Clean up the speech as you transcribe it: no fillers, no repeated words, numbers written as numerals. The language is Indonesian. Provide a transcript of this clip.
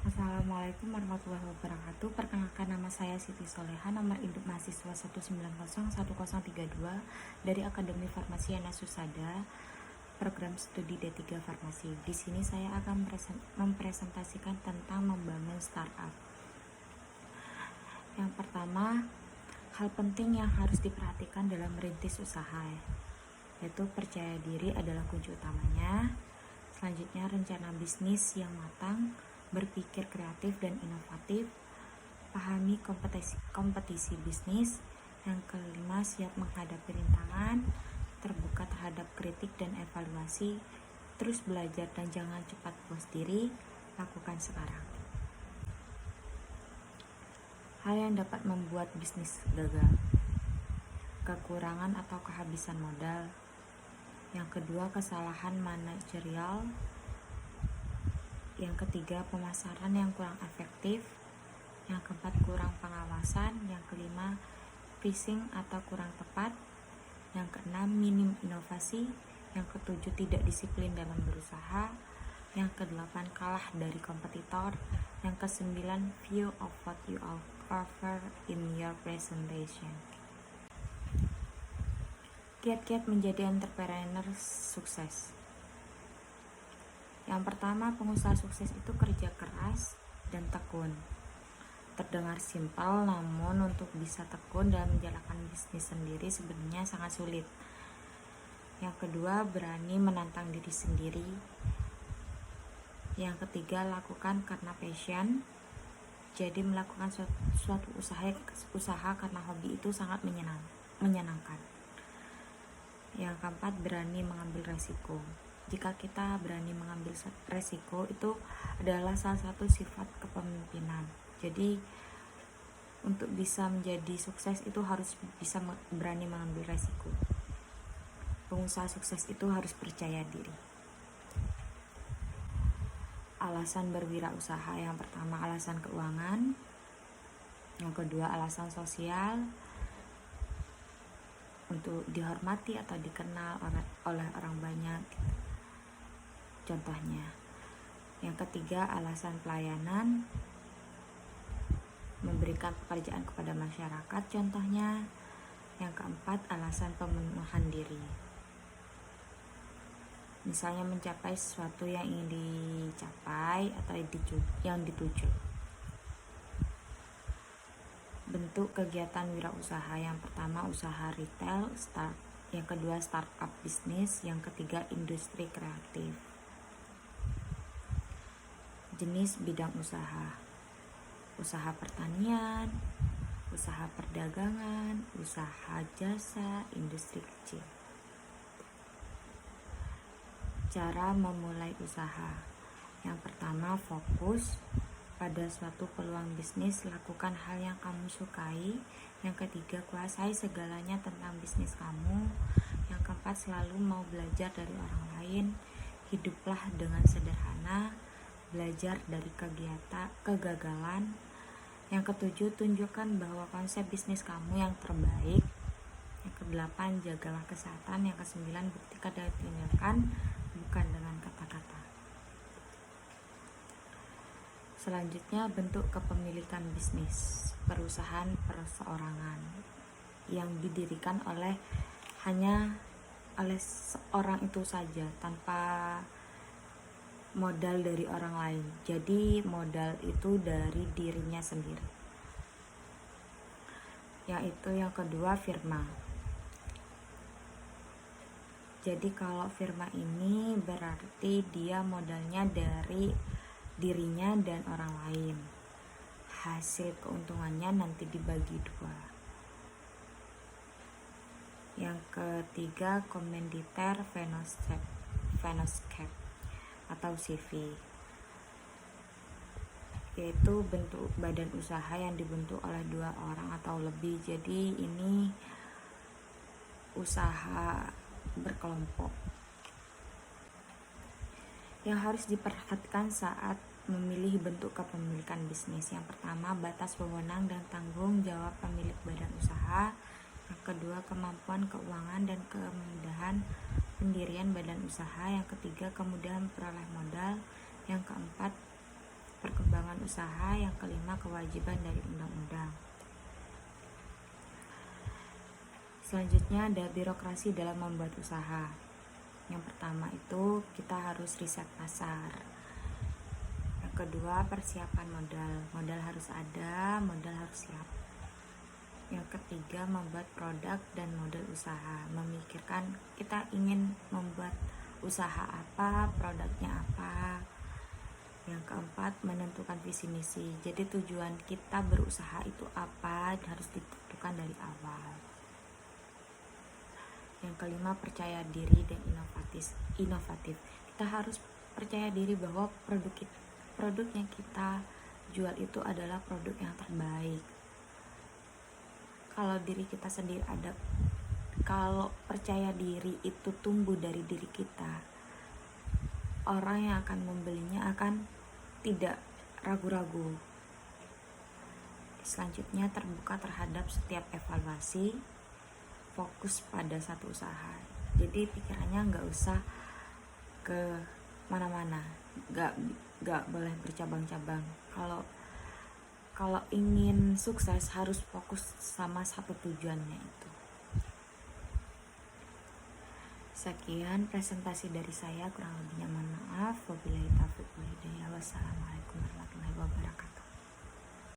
Assalamualaikum warahmatullahi wabarakatuh. Perkenalkan, nama saya Siti Soleha, nomor induk mahasiswa 1901032 dari Akademi Farmasi Anasusada, program studi D3 Farmasi. Di sini saya akan mempresentasikan tentang membangun startup. Yang pertama, hal penting yang harus diperhatikan dalam merintis usaha, yaitu percaya diri adalah kunci utamanya. Selanjutnya, rencana bisnis yang matang, berpikir kreatif dan inovatif, pahami kompetisi bisnis. Yang kelima, siap menghadapi rintangan, terbuka terhadap kritik dan evaluasi, terus belajar dan jangan cepat puas diri, lakukan sekarang. Hal yang dapat membuat bisnis gagal: kekurangan atau kehabisan modal. Yang kedua, kesalahan manajerial. Yang ketiga, pemasaran yang kurang efektif. Yang keempat, kurang pengawasan. Yang kelima, phishing atau kurang tepat. Yang keenam, minim inovasi. Yang ketujuh, tidak disiplin dalam berusaha. Yang kedelapan, kalah dari kompetitor. Yang kesembilan, view of what you offer in your presentation. Kiat-kiat menjadi entrepreneur sukses. Yang pertama, pengusaha sukses itu kerja keras dan tekun. Terdengar simpel, namun untuk bisa tekun dalam menjalankan bisnis sendiri sebenarnya sangat sulit. Yang kedua, berani menantang diri sendiri. Yang ketiga, lakukan karena passion. Jadi melakukan suatu usaha karena hobi itu sangat menyenangkan. Yang keempat, berani mengambil resiko. Jika kita berani mengambil resiko, itu adalah salah satu sifat kepemimpinan. Jadi untuk bisa menjadi sukses itu harus bisa berani mengambil resiko. Pengusaha sukses itu harus percaya diri. Alasan berwirausaha: yang pertama, alasan keuangan. Yang kedua, alasan sosial, untuk dihormati atau dikenal oleh orang banyak, contohnya. Yang ketiga, alasan pelayanan, memberikan pekerjaan kepada masyarakat, contohnya. Yang keempat, alasan pemenuhan diri, misalnya mencapai sesuatu yang ingin dicapai atau yang dituju. Bentuk kegiatan wirausaha: yang pertama, usaha retail, yang kedua, startup bisnis, yang ketiga, industri kreatif. Jenis bidang usaha: usaha pertanian, usaha perdagangan, usaha jasa, industri kecil. Cara memulai usaha: yang pertama, fokus pada suatu peluang bisnis, lakukan hal yang kamu sukai. Yang ketiga, kuasai segalanya tentang bisnis kamu. Yang keempat, selalu mau belajar dari orang lain. Hiduplah dengan sederhana, belajar dari kegagalan. Yang ketujuh, tunjukkan bahwa konsep bisnis kamu yang terbaik. Yang kedelapan, jagalah kesehatan. Yang kesembilan, buktikan dengan tindakan, bukan dengan kata-kata. Selanjutnya, bentuk kepemilikan bisnis: perusahaan perseorangan yang didirikan hanya oleh seorang itu saja, tanpa modal dari orang lain. Jadi modal itu dari dirinya sendiri. Yang kedua, firma. Jadi kalau firma ini berarti dia modalnya dari dirinya dan orang lain. Hasil keuntungannya nanti dibagi dua. Yang ketiga, komanditer Venoscape atau CV, yaitu bentuk badan usaha yang dibentuk oleh 2 orang atau lebih. Jadi ini usaha berkelompok. Yang harus diperhatikan saat memilih bentuk kepemilikan bisnis: yang pertama, batas wewenang dan tanggung jawab pemilik badan usaha. Yang kedua, kemampuan keuangan dan kemudahan pendirian badan usaha. Yang ketiga, kemudahan memperoleh modal. Yang keempat, perkembangan usaha. Yang kelima, kewajiban dari undang-undang. Selanjutnya ada birokrasi dalam membuat usaha. Yang pertama itu kita harus riset pasar. Yang kedua, persiapan modal. Modal harus ada, modal harus siap. Yang ketiga, membuat produk dan model usaha. Memikirkan kita ingin membuat usaha apa, produknya apa. Yang keempat, menentukan visi misi. Jadi tujuan kita berusaha itu apa harus ditentukan dari awal. Yang kelima, percaya diri dan inovatif. Kita harus percaya diri bahwa produk yang kita jual itu adalah produk yang terbaik. Kalau diri kita sendiri kalau percaya diri itu tumbuh dari diri kita, orang yang akan membelinya akan tidak ragu-ragu. Selanjutnya, terbuka terhadap setiap evaluasi, fokus pada satu usaha. Jadi pikirannya nggak usah ke mana-mana, nggak boleh bercabang-cabang. Kalau ingin sukses harus fokus sama satu tujuannya itu. Sekian presentasi dari saya, kurang lebihnya mohon maaf. Wabillahi taufiq wal hidayah. Wassalamualaikum warahmatullahi wabarakatuh.